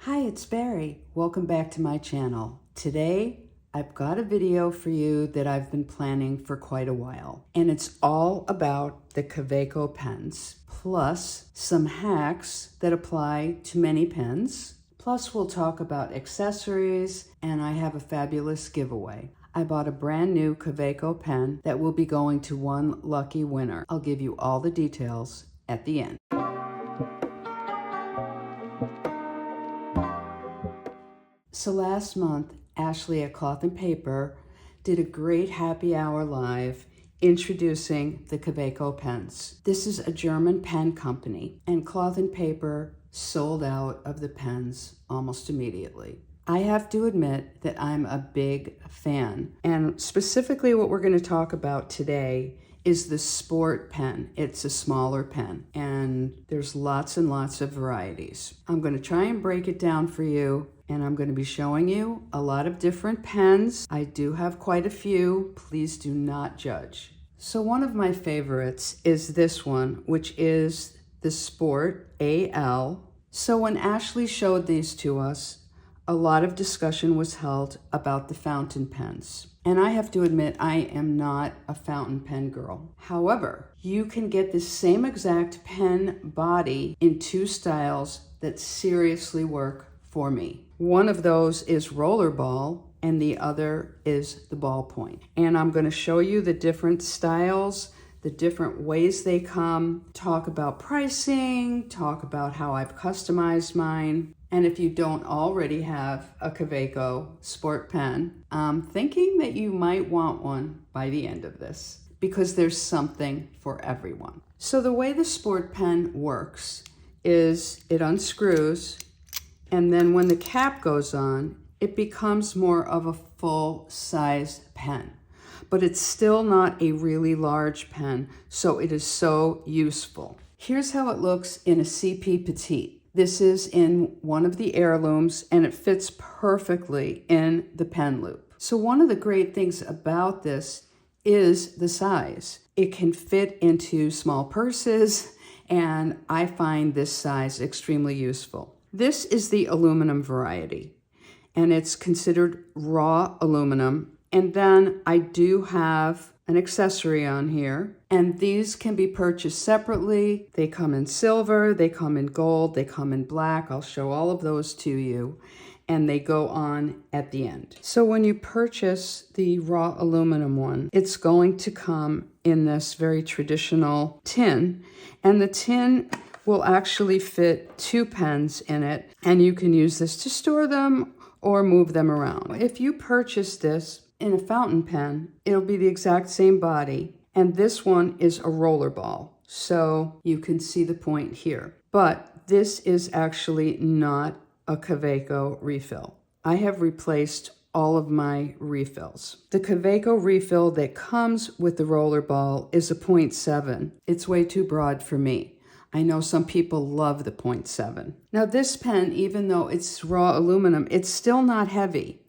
Hi, it's Barry. Welcome back to my channel. Today, I've got a video for you that I've been planning for quite a while, and it's all about the Kaweco pens, plus some hacks that apply to many pens. Plus, we'll talk about accessories, and I have a fabulous giveaway. I bought a brand new Kaweco pen that will be going to one lucky winner. I'll give you all the details at the end. So last month, Ashley at Cloth and Paper did a great happy hour live introducing the Kaweco pens. This is a German pen company, and Cloth and Paper sold out of the pens almost immediately. I have to admit that I'm a big fan, and specifically what we're going to talk about today is the Sport Pen. It's a smaller pen, and there's lots and lots of varieties. I'm going to try and break it down for you, and I'm going to be showing you a lot of different pens. I do have quite a few. Please do not judge. So one of my favorites is this one, which is the Sport AL. So when Ashley showed these to us, a lot of discussion was held about the fountain pens. And I have to admit, I am not a fountain pen girl. However, you can get the same exact pen body in two styles that seriously work for me. One of those is Rollerball, and the other is the Ballpoint. And I'm going to show you the different styles, the different ways they come, talk about pricing, talk about how I've customized mine. And if you don't already have a Kaweco Sport Pen, I'm thinking that you might want one by the end of this, because there's something for everyone. So the way the Sport Pen works is it unscrews, and then when the cap goes on, it becomes more of a full-sized pen. But it's still not a really large pen, so it is so useful. Here's how it looks in a CP Petite. This is in one of the heirlooms, and it fits perfectly in the pen loop. So one of the great things about this is the size. It can fit into small purses, and I find this size extremely useful. This is the aluminum variety, and it's considered raw aluminum. And then I do have an accessory on here, and these can be purchased separately. They come in silver, they come in gold, they come in black. I'll show all of those to you, and they go on at the end. So when you purchase the raw aluminum one, it's going to come in this very traditional tin, and the tin will actually fit two pens in it, and you can use this to store them or move them around. If you purchase this in a fountain pen, it'll be the exact same body, and this one is a rollerball, so you can see the point here. But this is actually not a Kaweco refill. I have replaced all of my refills. The Kaweco refill that comes with the rollerball is a 0.7. It's way too broad for me. I know some people love the 0.7. Now this pen, even though it's raw aluminum, it's still not heavy.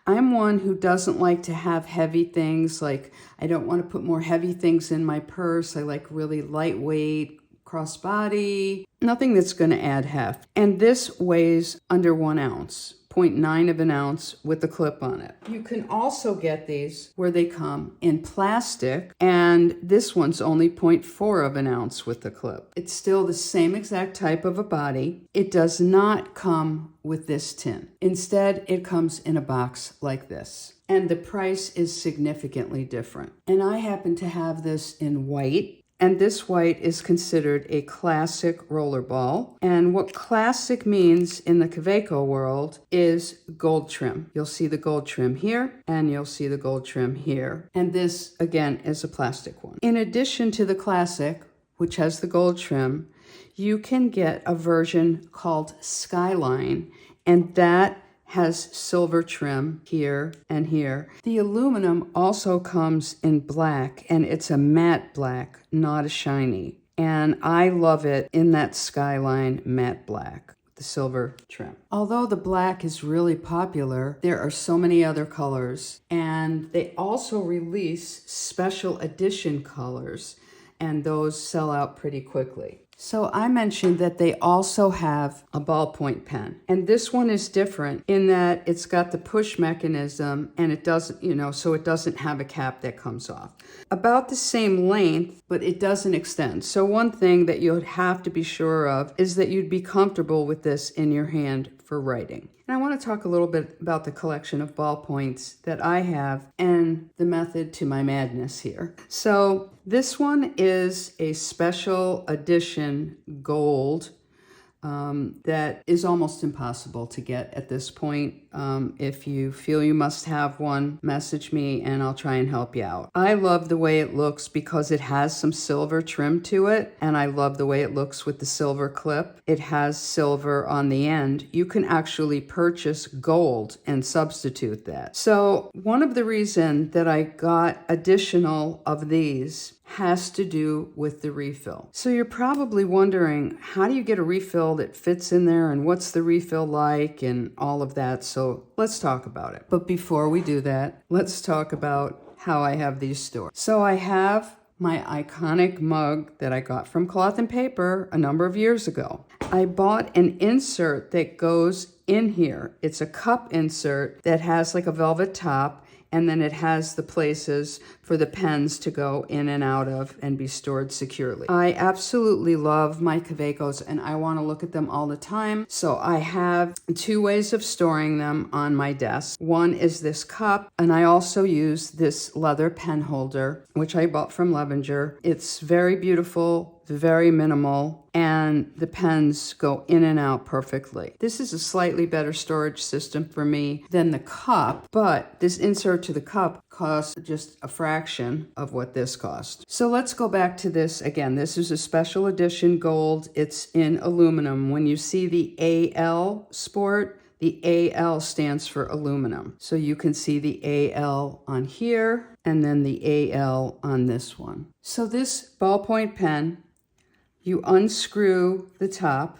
I'm one who doesn't like to have heavy things. Like, I don't want to put more heavy things in my purse. I like really lightweight, crossbody, nothing that's going to add heft. And this weighs under 1 ounce, 0.9 of an ounce with the clip on it. You can also get these where they come in plastic, and this one's only 0.4 of an ounce with the clip. It's still the same exact type of a body. It does not come with this tin. Instead, it comes in a box like this. And the price is significantly different. And I happen to have this in white. And this white is considered a classic rollerball. And what classic means in the Kaweco world is gold trim. You'll see the gold trim here, and you'll see the gold trim here. And this, again, is a plastic one. In addition to the classic, which has the gold trim, you can get a version called Skyline, and that has silver trim here and here. The aluminum also comes in black, and it's a matte black, not a shiny. And I love it in that Skyline matte black, the silver trim. Although the black is really popular, there are so many other colors, and they also release special edition colors, and those sell out pretty quickly. So I mentioned that they also have a ballpoint pen, and this one is different in that it's got the push mechanism and it doesn't, so it doesn't have a cap that comes off. About the same length, but it doesn't extend. So one thing that you'd have to be sure of is that you'd be comfortable with this in your hand for writing. And I want to talk a little bit about the collection of ballpoints that I have and the method to my madness here. So this one is a special edition gold that is almost impossible to get at this point. If you feel you must have one, message me and I'll try and help you out. I love the way it looks because it has some silver trim to it, and I love the way it looks with the silver clip. It has silver on the end. You can actually purchase gold and substitute that. So one of the reasons that I got additional of these has to do with the refill. So you're probably wondering, how do you get a refill that fits in there, and what's the refill like and all of that? So let's talk about it. But before we do that, let's talk about how I have these stored. So I have my iconic mug that I got from Cloth and Paper a number of years ago. I bought an insert that goes in here. It's a cup insert that has like a velvet top, and then it has the places for the pens to go in and out of and be stored securely. I absolutely love my Kawecos, and I want to look at them all the time. So I have two ways of storing them on my desk. One is this cup, and I also use this leather pen holder, which I bought from Levenger. It's very beautiful, very minimal, and the pens go in and out perfectly. This is a slightly better storage system for me than the cup, but this insert to the cup costs just a fraction of what this cost. So let's go back to this again. This is a special edition gold. It's in aluminum. When you see the AL Sport, the AL stands for aluminum. So you can see the AL on here and then the AL on this one. So this ballpoint pen, you unscrew the top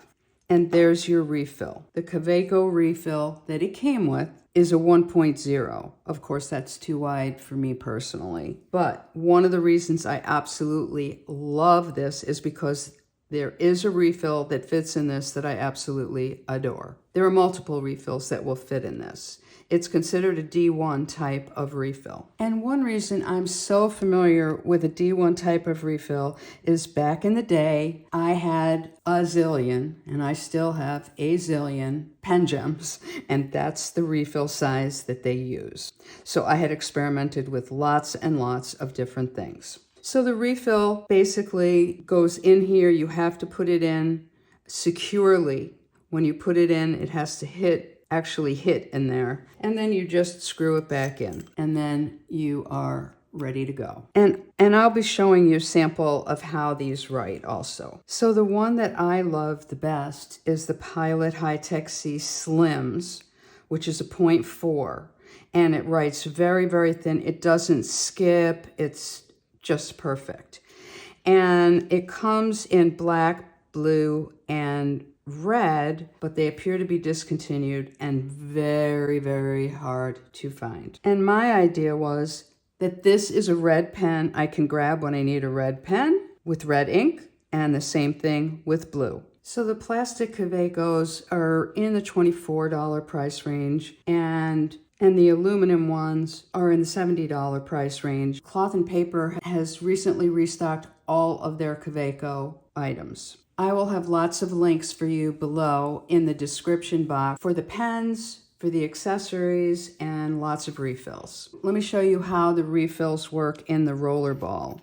and there's your refill. The Kaweco refill that it came with is a 1.0. Of course, that's too wide for me personally. But one of the reasons I absolutely love this is because there is a refill that fits in this that I absolutely adore. There are multiple refills that will fit in this. It's considered a D1 type of refill. And one reason I'm so familiar with a D1 type of refill is back in the day, I had a zillion, and I still have a zillion pen gems, and that's the refill size that they use. So I had experimented with lots and lots of different things. So the refill basically goes in here. You have to put it in securely. When you put it in, it has to actually hit in there. And then you just screw it back in. And then you are ready to go. And I'll be showing you a sample of how these write also. So the one that I love the best is the Pilot High-Tech C Slims, which is a 0.4. And it writes very, very thin. It doesn't skip. It's just perfect. And it comes in black, blue, and red, but they appear to be discontinued and very, very hard to find. And my idea was that this is a red pen I can grab when I need a red pen with red ink, and the same thing with blue. So the plastic Kawecos are in the $24 price range, and the aluminum ones are in the $70 price range. Cloth and Paper has recently restocked all of their Kaweco items. I will have lots of links for you below in the description box for the pens, for the accessories, and lots of refills. Let me show you how the refills work in the rollerball.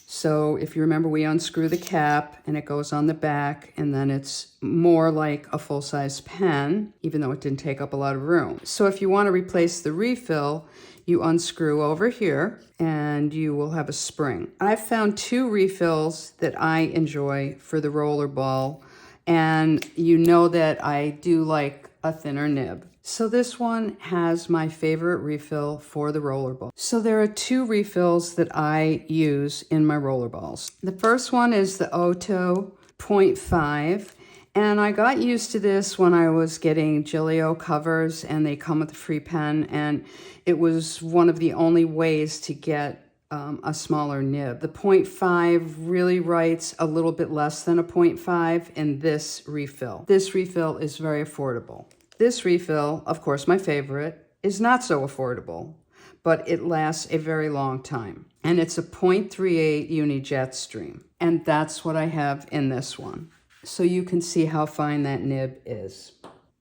So if you remember, we unscrew the cap and it goes on the back, and then it's more like a full-size pen, even though it didn't take up a lot of room. So if you want to replace the refill, you unscrew over here and you will have a spring. I've found two refills that I enjoy for the rollerball, and you know that I do like a thinner nib. So this one has my favorite refill for the rollerball. So there are two refills that I use in my rollerballs. The first one is the Otto 0.5. And I got used to this when I was getting Gillio covers, and they come with a free pen, and it was one of the only ways to get a smaller nib. The 0.5 really writes a little bit less than a 0.5 in this refill. This refill is very affordable. This refill, of course my favorite, is not so affordable, but it lasts a very long time. And it's a 0.38 uni jet stream. And that's what I have in this one. So you can see how fine that nib is.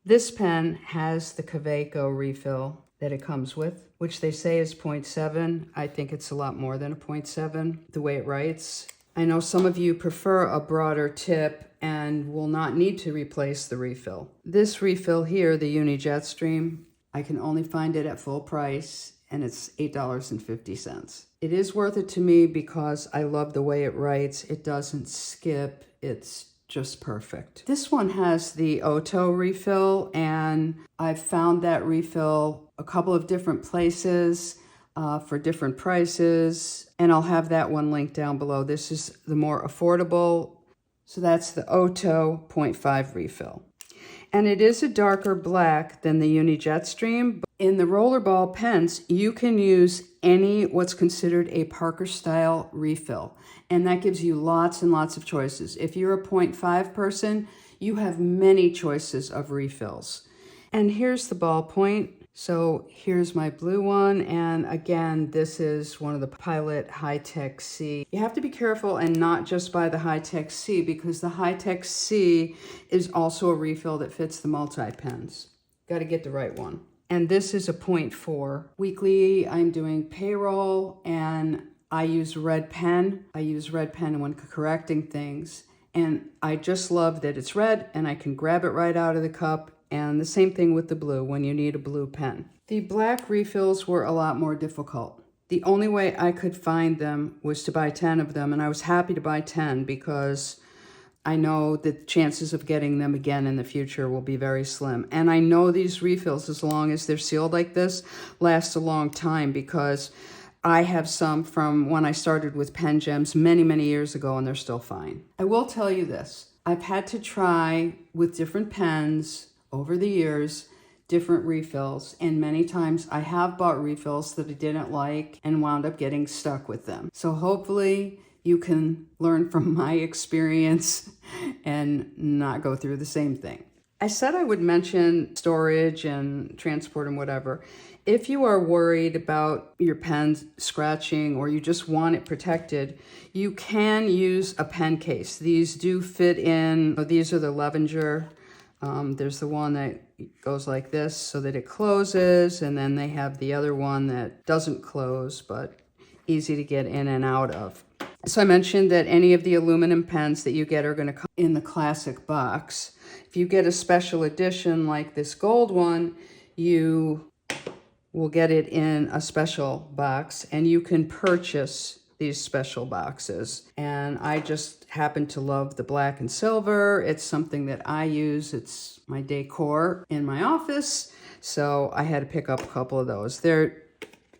This pen has the Kaweco refill that it comes with, which they say is 0.7. I think it's a lot more than a 0.7, the way it writes. I know some of you prefer a broader tip and will not need to replace the refill. This refill here, the Uni Jetstream, I can only find it at full price, and it's $8.50. It is worth it to me because I love the way it writes. It doesn't skip. It's just perfect. This one has the Otto refill, and I've found that refill a couple of different places for different prices, and I'll have that one linked down below. This is the more affordable, so that's the Otto 0.5 refill. And it is a darker black than the Uni Jetstream. In the Rollerball pens, you can use any what's considered a Parker style refill. And that gives you lots and lots of choices. If you're a 0.5 person, you have many choices of refills. And here's the Ballpoint. So here's my blue one, and again, this is one of the Pilot High-Tech C. You have to be careful and not just buy the High-Tech C, because the High-Tech C is also a refill that fits the multi-pens. Got to get the right one. And this is a 0.4. Weekly, I'm doing payroll, and I use red pen. I use red pen when correcting things, and I just love that it's red, and I can grab it right out of the cup. And the same thing with the blue when you need a blue pen. The black refills were a lot more difficult. The only way I could find them was to buy 10 of them, and I was happy to buy 10 because I know that the chances of getting them again in the future will be very slim. And I know these refills, as long as they're sealed like this, last a long time, because I have some from when I started with Pen Gems many, many years ago, and they're still fine. I will tell you this. I've had to try with different pens over the years, different refills, and many times I have bought refills that I didn't like and wound up getting stuck with them. So hopefully you can learn from my experience and not go through the same thing. I said I would mention storage and transport and whatever. If you are worried about your pen scratching or you just want it protected, you can use a pen case. These do fit in. These are the Levenger. There's the one that goes like this so that it closes, and then they have the other one that doesn't close but easy to get in and out of. So I mentioned that any of the aluminum pens that you get are going to come in the classic box. If you get a special edition like this gold one, you will get it in a special box, and you can purchase these special boxes. And I just happen to love the black and silver. It's something that I use. It's my decor in my office. So I had to pick up a couple of those. They're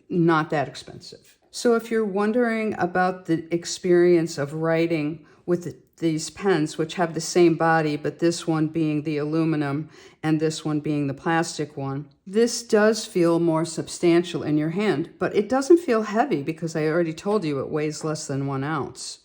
not that expensive. So if you're wondering about the experience of writing with these pens, which have the same body, but this one being the aluminum and this one being the plastic one, this does feel more substantial in your hand, but it doesn't feel heavy because I already told you it weighs less than 1 ounce.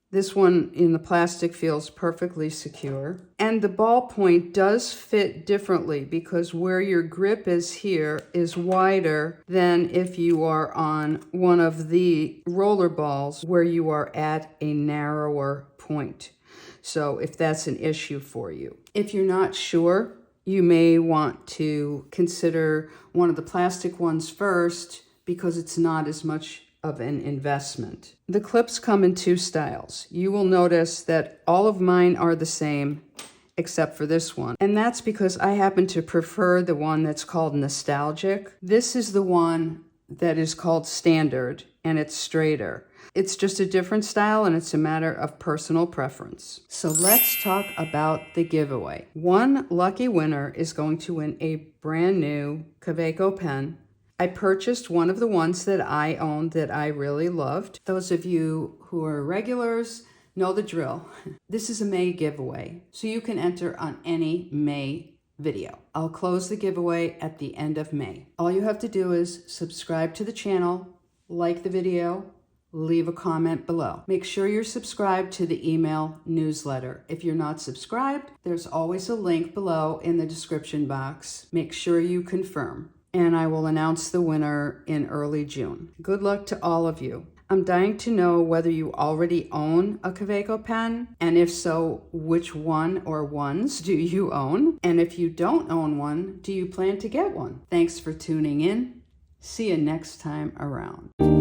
This one in the plastic feels perfectly secure. And the ballpoint does fit differently because where your grip is here is wider than if you are on one of the roller balls where you are at a narrower point. So if that's an issue for you. If you're not sure, you may want to consider one of the plastic ones first because it's not as much of an investment. The clips come in 2 styles. You will notice that all of mine are the same except for this one. And that's because I happen to prefer the one that's called nostalgic. This is the one that is called standard, and it's straighter. It's just a different style, and it's a matter of personal preference. So let's talk about the giveaway. One lucky winner is going to win a brand new Kaweco pen. I purchased one of the ones that I owned that I really loved. Those of you who are regulars know the drill. This is a May giveaway, so you can enter on any May video. I'll close the giveaway at the end of May. All you have to do is subscribe to the channel, like the video, leave a comment below. Make sure you're subscribed to the email newsletter. If you're not subscribed, there's always a link below in the description box. Make sure you confirm, and I will announce the winner in early June. Good luck to all of you. I'm dying to know whether you already own a Kaweco pen, and if so, which one or ones do you own? And if you don't own one, do you plan to get one? Thanks for tuning in. See you next time around.